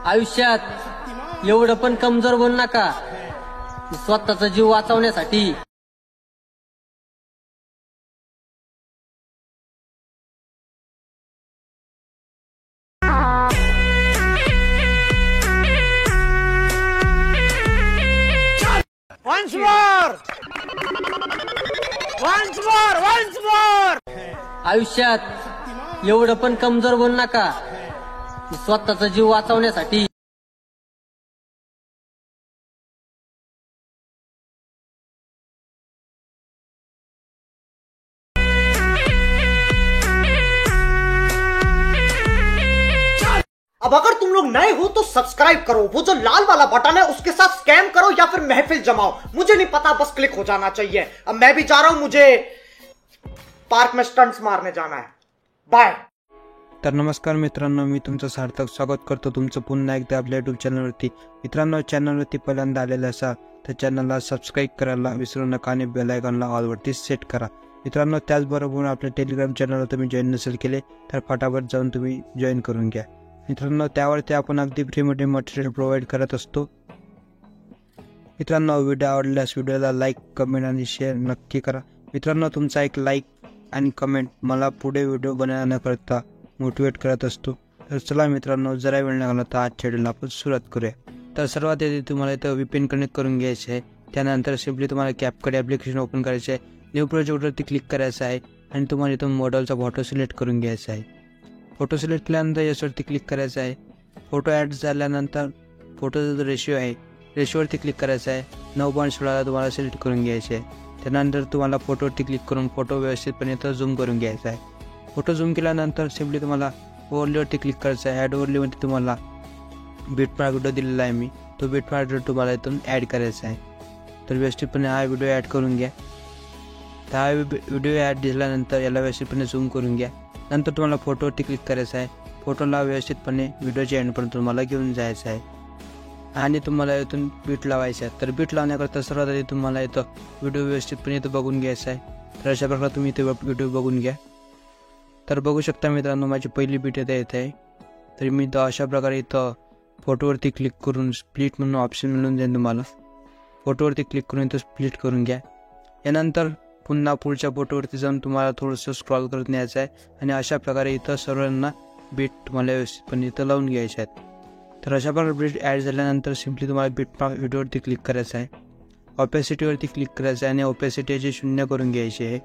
आयुष्यात एवढं पण कमजोर बनू नका स्वतःचा जीव वाचवण्यासाठी. Once more! Once more! Once more! आयुष्यात एवढं पण कमजोर बनू नका स्वतःचा जीव वाचवण्यासाठी. अब अगर तुम लोग नए हो तो सब्सक्राइब करो, वो जो लाल वाला बटन है उसके साथ स्कैम करो या फिर महफिल जमाओ, मुझे नहीं पता, बस क्लिक हो जाना चाहिए. अब मैं भी जा रहा हूं, मुझे पार्क में स्टंट्स मारने जाना है. बाय. तर नमस्कार मित्रांनो, मी तुमचं सार्थक स्वागत करतो तुमचं पुन्हा एकदा आपल्या यूट्यूब चॅनलवरती. मित्रांनो, चॅनलवरती पहिल्यांदा आलेलं असाल तर चॅनलला सबस्क्राईब करायला विसरू नका आणि बेल आयकॉनला ऑलवरती सेट करा. मित्रांनो, त्याचबरोबर आपल्या टेलिग्राम चॅनलला तुम्ही जॉईन नसेल केले तर फटाफट जाऊन तुम्ही जॉईन करून घ्या. मित्रांनो, त्यावरती आपण अगदी फ्रीमध्ये मटेरियल प्रोव्हाइड करत असतो. मित्रांनो, व्हिडिओ आवडल्यास व्हिडिओला लाईक, कमेंट आणि शेअर नक्की करा. मित्रांनो, तुमचा एक लाईक आणि कमेंट मला पुढे व्हिडिओ बनवण्याकरता मोटिवेट करत असतो. तर चला मित्रांनो, जरा वेळ न घालवता आज शेड्यूल आपण सुरुवात करूया. तर सर्वात आधी तुम्हाला इथं VPN कनेक्ट करून घ्यायचे आहे. त्यानंतर सिम्पली तुम्हाला कॅपकट ॲप्लिकेशन ओपन करायचे आहे. न्यू प्रोजेक्टवरती क्लिक करायचं आहे आणि तुम्हाला इथून मॉडेलचा फोटो सिलेक्ट करून घ्यायचा आहे. फोटो सिलेक्ट केल्यानंतर याच्यावरती क्लिक करायचं आहे. फोटो ॲड झाल्यानंतर फोटोचा जो रेशिओ आहे रेशिओवरती क्लिक करायचा आहे. 9.16 तुम्हाला सिलेक्ट करून घ्यायचे आहे. त्यानंतर तुम्हाला फोटोवरती क्लिक करून फोटो व्यवस्थितपणे इथं झूम करून घ्यायचा आहे. फोटो झूम केल्यानंतर सिम्पली तुम्हाला ओव्हरलेवरती क्लिक करायचं आहे. ॲड ओव्हरलेमध्ये तुम्हाला बिटमार्क व्हिडिओ दिलेला आहे मी, तो बिटमार्क व्हिडिओ तुम्हाला इथून ॲड करायचा आहे. तर व्यवस्थितपणे हा व्हिडिओ ॲड करून घ्या. तर हा व्हिडिओ ॲड झाल्यानंतर याला व्यवस्थितपणे झूम करून घ्या. नंतर तुम्हाला फोटोवरती क्लिक करायचं आहे. फोटोला व्यवस्थितपणे व्हिडिओच्या एंडपर्यंत तुम्हाला घेऊन जायचं आहे आणि तुम्हाला इथून बीट लावायचं आहे. तर बीट लावण्याकरता सर्वात आधी तुम्हाला इथं व्हिडिओ व्यवस्थितपणे इथं बघून घ्यायचा आहे. तर अशा प्रकारे तुम्ही इथे व्हिडिओ बघून घ्या. तर बघू शकता मित्रांनो, माझी पहिली बीट इथे येत आहे. तर मी इथं अशा प्रकारे इथं फोटोवरती क्लिक करून स्प्लिट म्हणून ऑप्शन मिळून जाईल तुम्हाला. फोटोवरती क्लिक करून इथं स्प्लिट करून घ्या. यानंतर पुन्हा पुढच्या फोटोवरती जाऊन तुम्हाला थोडंसं स्क्रॉल करत न्यायचं आहे आणि अशा प्रकारे इथं सर्वांना बीट तुम्हाला व्यवस्थितपणे इथं लावून घ्यायचे आहेत. तर अशा प्रकारे बीट ॲड झाल्यानंतर सिम्पली तुम्हाला बीट व्हिडिओवरती क्लिक करायचं आहे. ऑपॅसिटीवरती क्लिक करायचं आहे आणि ऑपॅसिटीचे 0 करून घ्यायचे आहे.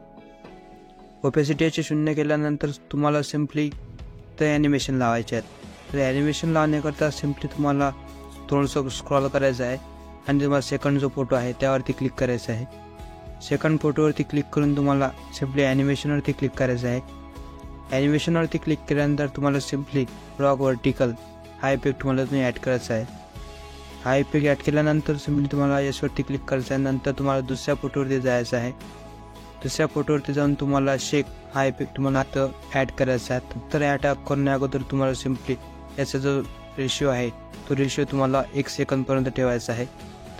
ऑपॅसिटीचे 0 केल्यानंतर तुम्हाला सिम्पली ते ॲनिमेशन लावायचे आहेत. तर ॲनिमेशन लावण्याकरता सिम्पली तुम्हाला थोडंसं स्क्रॉल करायचं आहे आणि तुम्हाला सेकंड जो फोटो आहे त्यावरती क्लिक करायचं आहे. सेकंड फोटोवरती क्लिक करून तुम्हाला सिम्पली ॲनिमेशनवरती क्लिक करायचं आहे. ॲनिमेशनवरती क्लिक केल्यानंतर तुम्हाला सिम्पली रॉक व्हर्टिकल हा इफेक्ट तुम्हाला तुम्ही ॲड करायचा आहे. हा इफेक्ट ॲड केल्यानंतर सिम्पली तुम्हाला याच्यावरती क्लिक करायचं आहे. नंतर तुम्हाला दुसऱ्या फोटोवरती जायचं आहे. दुसऱ्या फोटोवरती जाऊन तुम्हाला शेक हा इफेक्ट तुम्हाला आता ॲड करायचा आहे. तर ॲड करण्या अगोदर तुम्हाला सिम्पली याचा जो रेशिओ आहे तो रेशिओ तुम्हाला 1 सेकंदपर्यंत ठेवायचा आहे.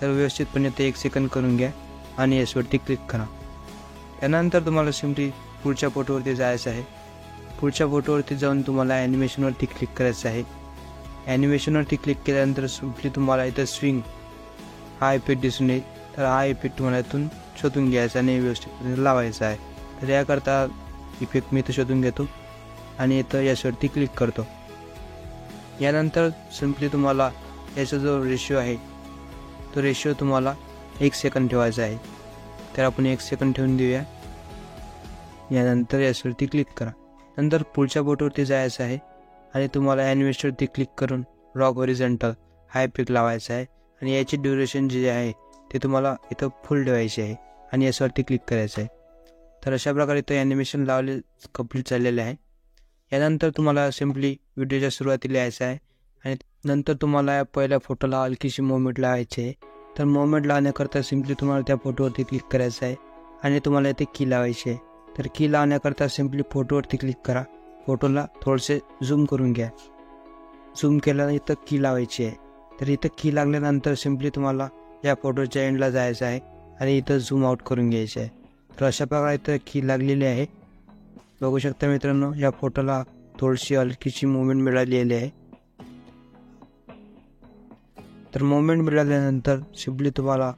तर व्यवस्थितपणे ते 1 सेकंद करून घ्या आणि याच्यावरती क्लिक करा. त्यानंतर तुम्हाला सिम्पली पुढच्या फोटोवरती जायचं आहे. पुढच्या फोटोवरती जाऊन तुम्हाला ॲनिमेशनवरती क्लिक करायचं आहे. ॲनिमेशनवरती क्लिक केल्यानंतर सिम्पली तुम्हाला इथं स्विंग हा इफेक्ट दिसून येईल. तर हा इफेक्ट तुम्हाला इथून शोधून घ्यायचा आणि व्यवस्थितपणे लावायचा आहे. तर याकरता इफेक्ट मी इथं शोधून घेतो आणि इथं याच्यावरती क्लिक करतो. यानंतर सिम्पली तुम्हाला याचा जो रेशिओ आहे तो रेशिओ तुम्हाला 1 सेकंद ठेवायचा आहे. तर आपण 1 सेकंद ठेवून देऊया. यानंतर याच्यावरती क्लिक करा. नंतर पुढच्या फोटोवरती जायचं आहे आणि तुम्हाला ॲनिमेशनवरती क्लिक करून रॉक हॉरिझॉन्टल हा इफेक्ट लावायचा आहे आणि याची ड्युरेशन जे आहे ते तुम्हाला इथं फुल ठेवायची आहे आणि याच्यावरती क्लिक करायचं आहे. तर अशा प्रकारे इथं ॲनिमेशन लावले कंप्लीट झालेलं आहे. यानंतर तुम्हाला सिम्पली व्हिडिओच्या सुरुवातीला यायचं आहे आणि नंतर तुम्हाला या पहिल्या फोटोला हलकीशी मोमेंट लावायची आहे. तर मोमेंट लावण्याकरता सिम्पली तुम्हाला त्या फोटोवरती क्लिक करायचं आहे आणि तुम्हाला इथे की लावायची आहे. तर की लावण्याकरता सिम्पली फोटोवरती क्लिक करा. फोटोला थोडेसे झूम करून घ्या. झूम केल्यानं इथं की लावायची आहे. तर इथं की लागल्यानंतर सिम्पली तुम्हाला या फोटोच्या एंडला जायचं आहे आणि इथं झूम आउट करून घ्यायचं आहे. तर अशा प्रकारे इथं की लागलेली आहे. बघू शकता मित्रांनो, या फोटोला थोडीशी हलकीशी मुवमेंट मिळालेली आहे. तर मोमेंट मिळाल्यानंतर सिम्पली तुम्हाला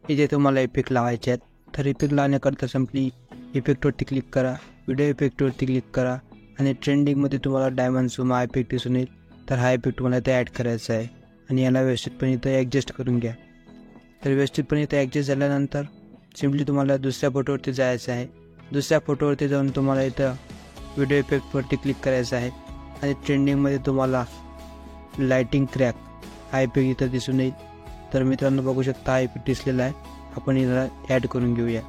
इथे तुम्हाला इफेक्ट लावायचे आहेत. तर इफेक्ट लावण्याकरता सिम्पली इफेक्टवरती क्लिक करा, व्हिडिओ इफेक्टवरती क्लिक करा आणि ट्रेंडिंगमध्ये तुम्हाला डायमंड झूम हा इफेक्ट दिसून येईल. तर हा इफेक्ट तुम्हाला इथे ॲड करायचा आहे आणि याला व्यवस्थितपणे इथं ॲडजस्ट करून घ्या. तर व्यवस्थितपणे इथं ॲडजस्ट झाल्यानंतर सिम्पली तुम्हाला दुसऱ्या फोटोवरती जायचं आहे. दुसऱ्या फोटोवरती जाऊन तुम्हाला इथं व्हिडिओ इफेक्टवरती क्लिक करायचं आहे आणि ट्रेंडिंगमध्ये तुम्हाला लाइटिंग क्रॅक हा इफेक्ट इथं दिसून येईल. तर मित्रांनो बघू शकता हा इफेक्ट दिसलेला आहे. आपण याला ॲड करून घेऊया.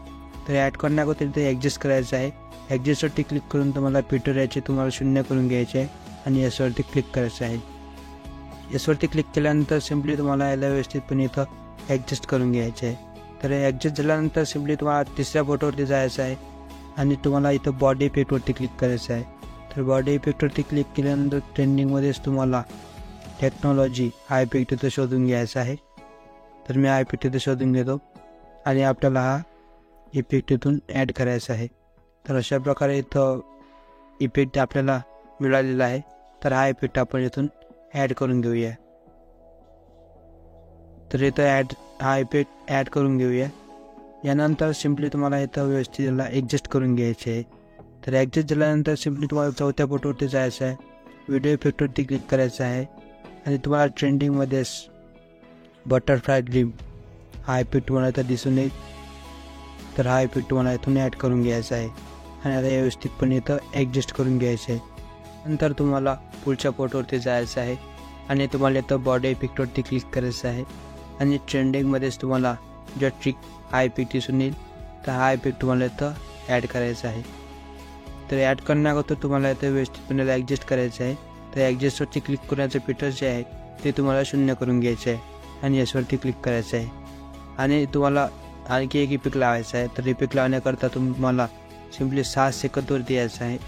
तर ॲड करण्याकरता इथे ॲडजस्ट करायचं आहे. ॲडजस्टवरती क्लिक करून तुम्हाला फिल्टर याचे तुम्हाला 0 करून घ्यायचे आहे आणि याच्यावरती क्लिक करायचं आहे. याच्यावरती क्लिक केल्यानंतर सिम्पली तुम्हाला याला व्यवस्थितपणे इथं ॲडजस्ट करून घ्यायचे आहे. तर ॲडजस्ट झाल्यानंतर सिम्पली तुम्हाला तिसऱ्या फोटोवरती जायचं आहे आणि तुम्हाला इथं बॉडी इफेक्टवरती क्लिक करायचं आहे. तर बॉडी इफेक्टवरती क्लिक केल्यानंतर ट्रेंडिंगमध्येच तुम्हाला टेक्नॉलॉजी हा इफेक्ट इथं शोधून घ्यायचा आहे. तर मी हा इफेक्ट इथं शोधून घेतो आणि आपल्याला हा इफेक्ट इथून ॲड करायचा आहे. तर अशा प्रकारे इथं इफेक्ट आपल्याला मिळालेला आहे. तर हा इफेक्ट आपण इथून ॲड करून घेऊया. तर इथं हा इफेक्ट ॲड करून घेऊया. यानंतर सिम्पली तुम्हाला इथं व्यवस्थित याला ॲडजस्ट करून घ्यायचे आहे. तर ॲडजस्ट झाल्यानंतर सिम्पली तुम्हाला चौथ्या फोटोवरती जायचं आहे, व्हिडिओ इफेक्टवरती क्लिक करायचं आहे आणि तुम्हाला ट्रेंडिंगमध्येच बटरफ्लाय ड्रीम हा इफेक्ट तुम्हाला इथं दिसून येईल. तर हा इफेक्ट तुम्हाला इथून ॲड करून घ्यायचा आहे आणि आता व्यवस्थितपणे इथं ॲडजस्ट करून घ्यायचं आहे. नंतर तुम्हाला पुढच्या फोटोवरती जायचं आहे आणि तुम्हाला इथं बॉडी इफेक्टवरती क्लिक करायचं आहे आणि ट्रेंडिंगमध्येच तुम्हाला जो ट्रिक हा इफेक्ट दिसून येईल. तर हा इफेक्ट तुम्हाला इथं ॲड करायचा आहे. तर ॲड करण्याकरता तुम्हाला इथं व्यवस्थितपणे ॲडजस्ट करायचं आहे. तर ॲडजस्टवरती क्लिक करण्याचे फिल्टर जे आहे ते तुम्हाला 0 करून घ्यायचे आहे आणि याच्यावरती क्लिक करायचं आहे आणि तुम्हाला आणखी एक इफेक्ट लावायचा आहे. तर इफेक्ट लावण्याकरता तुम्हाला सिम्पली 6 सेकंदवरती यायचं आहे.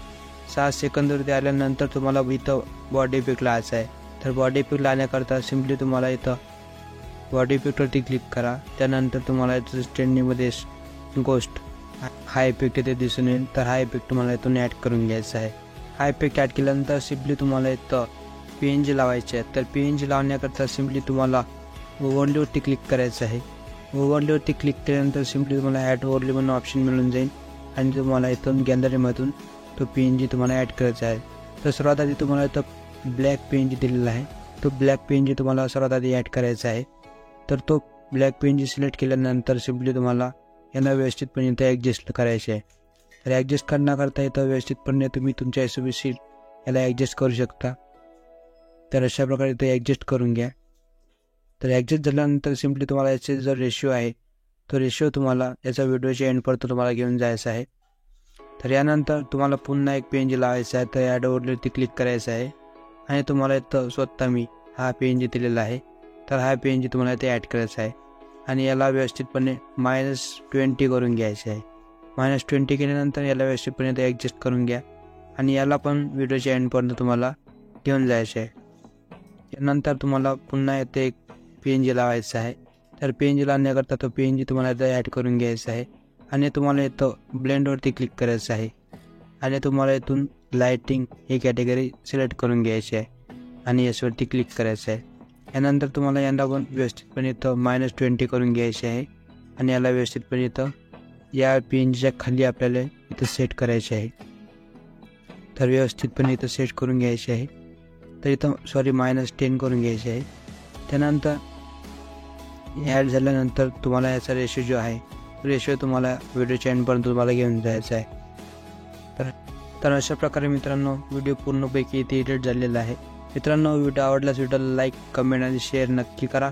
6 सेकंदवरती आल्यानंतर तुम्हाला इथं बॉडी इफेक्ट लावायचा आहे. तर बॉडी इफेक्ट लावण्याकरता सिम्पली तुम्हाला इथं बॉडी इफेक्टवरती क्लिक करा. त्यानंतर तुम्हाला इथं ट्रेंडिंगमध्ये गोष्ट हा इफेक्ट इथे दिसून येईल. तर हा इफेक्ट तुम्हाला इथून ॲड करून घ्यायचा आहे. हा इफेक्ट ॲड केल्यानंतर सिम्पली तुम्हाला इथं PNG लावायचे आहे. तर PNG लावण्याकरता सिम्पली तुम्हाला ओव्हरलेवरती क्लिक करायचं आहे. ओव्हरलेवरती क्लिक केल्यानंतर सिम्पली तुम्हाला ॲड ओव्हरले म्हणून ऑप्शन मिळून जाईल आणि तुम्हाला इथून गॅलरीमधून तो PNG तुम्हाला ॲड करायचा आहे. तर सर्वात आधी तुम्हाला इथं ब्लॅक PNG दिलेला आहे. तो ब्लॅक PNG तुम्हाला सर्वात आधी ॲड करायचा आहे. तर तो ब्लॅक PNG सिलेक्ट केल्यानंतर सिम्पली तुम्हाला यांना व्यवस्थितपणे इथं ॲडजस्ट करायचे आहे. तर ॲडजस्ट करण्याकरता इथं व्यवस्थितपणे तुम्ही तुमच्या हिशोबीशीर याला ॲडजस्ट करू शकता. तर अशा प्रकारे इथं ॲडजस्ट करून घ्या. तर ॲडजस्ट झाल्यानंतर सिम्पली तुम्हाला याचे जो रेशिओ आहे तो रेशिओ तुम्हाला याचा व्हिडिओच्या एंडपर्यंत तुम्हाला घेऊन जायचा आहे. तर यानंतर तुम्हाला पुन्हा एक PNG लावायचा आहे. तर ॲड ओव्हरलेवरती क्लिक करायचं आहे आणि तुम्हाला इथं स्वतः मी हा PNG दिलेला आहे. तर हा PNG तुम्हाला इथे ॲड करायचा आहे आणि याला व्यवस्थितपणे -20 करून घ्यायचे आहे. -20 केल्यानंतर याला व्यवस्थितपणे इथे ॲडजस्ट करून घ्या आणि याला पण व्हिडिओच्या एंडपर्यंत तुम्हाला घेऊन जायचे आहे. यानंतर तुम्हाला पुन्हा इथे एक PNG लावायचा आहे. तर PNG लावण्याकरता तो PNG तुम्हाला इथं ॲड करून घ्यायचा आहे आणि तुम्हाला इथं ब्लेंडवरती क्लिक करायचं आहे आणि तुम्हाला इथून लाइटिंग ही कॅटेगरी सिलेक्ट करून घ्यायची आहे आणि याच्यावरती क्लिक करायचं आहे. यानंतर तुम्हाला यांना पण व्यवस्थितपणे इथं -20 करून घ्यायचे आहे आणि याला व्यवस्थितपणे इथं या PNGच्या खाली आपल्याला इथं सेट करायचे आहे. तर व्यवस्थितपणे इथं सेट करून घ्यायचे आहे. तर इथं -10 करून घ्यायचे आहे. त्यानंतर ॲड झाल्यानंतर तुम्हाला याचा रेशो जो आहे रेशो तुम्हाला व्हिडिओच्या एंडपर्यंत तुम्हाला घेऊन जायचा आहे. तर अशा प्रकारे मित्रांनो व्हिडिओ पूर्णपैकी इथे एडिट झालेला आहे. मित्रांनो व्हिडिओ आवडल्यास व्हिडिओला लाईक, कमेंट आणि शेअर नक्की करा.